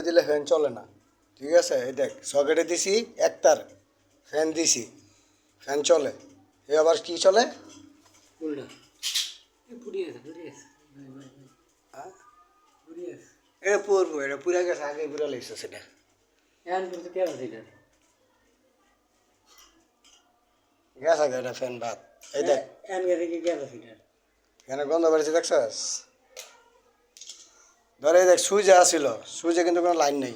দিলে ফ্যান চলে না, ঠিক আছে? এই দেখ সকেটে দিছি একতার, ফ্যান দিছি, ফ্যান চলে। এ আবার কি চলে? উল্টা পুড়িয়ে আছে পুড়িয়ে আছে পুড়িয়ে আছে এটা পড়বো, এটা পুরা গেছে, আগে পুরা লেগছে সেটা। এখন কিন্তু কে আছে এটা গেছে আগে এটা ফ্যান বাদ। এই দেখ এখন গেছে কি কে আছে এটা এখানে গন্ধ বেড়েছে দেখছস? ধরে এই দেখ সুইচে আসছিল, সুইচে কিন্তু কোনো লাইন নেই,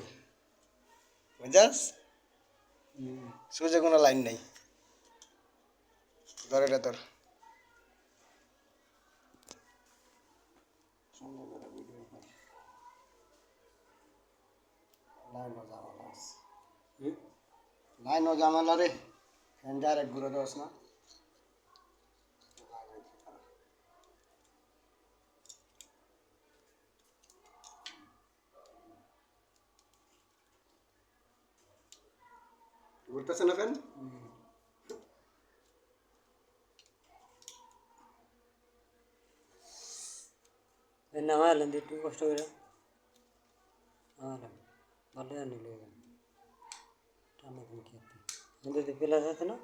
বুঝছাস? সুইচে কোনো লাইন নেই। ধর এটা তোর লাইন ও জামালা রে, ফ্যান ডাইরেক্ট ঘুরে দোস না। ঘুরতেছে না ফ্যান? নামালেন একটু কষ্ট করে নামালেন ভালো জানিল টানা কি আমাদের প্লাস আছে না,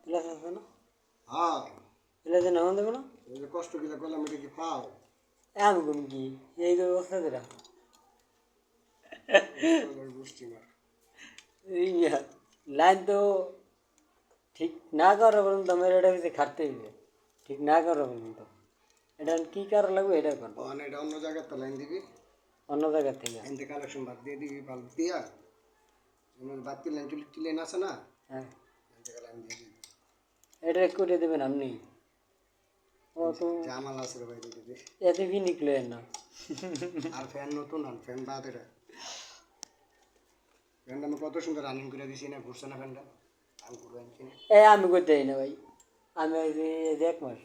প্লাস আছে না, হ্যাঁ প্লাসে নামান দেবো না। এই যে কষ্ট গিলা করলাম এটা কি পাও? আমি কোন কি এই অবস্থা দিলাম বুঝছি না। লাইন তো ঠিক না করা পর্যন্ত আমার এটা বেশি খাটতে হবে, ঠিক না করা পর্যন্ত এটা কী কারণ লাগবে এটা কোন এটা অন্য জায়গায় তো লাইন দিবি, অন্য জায়গার থেকে। এনতে কানেকশন বাদ দিয়ে দিবি, বাল্ব দিয়া যেমন বাতি লাইন লাইন আছে না, হ্যাঁ এন থেকে লাইন দিয়ে দিবি। এটা করে দেবেন আপনি, ও তো জামাল আছে রে ভাই, দিয়ে দিবি। এতে কি নিকলো না আর ফ্যান নতুন আর ফ্যান বাদ এটা। ফ্যানটা আমি কত সুন্দর রানিং করে দিছি না, ঘুরছে না ফ্যানটা? আমি ঘুরে আনছি না। আমি করতে না ভাই, আমি ওই যে 1 মাস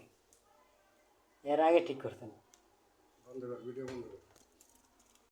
এর আগে ঠিক করতাম। বন্ধ কর, ভিডিও বন্ধ কর।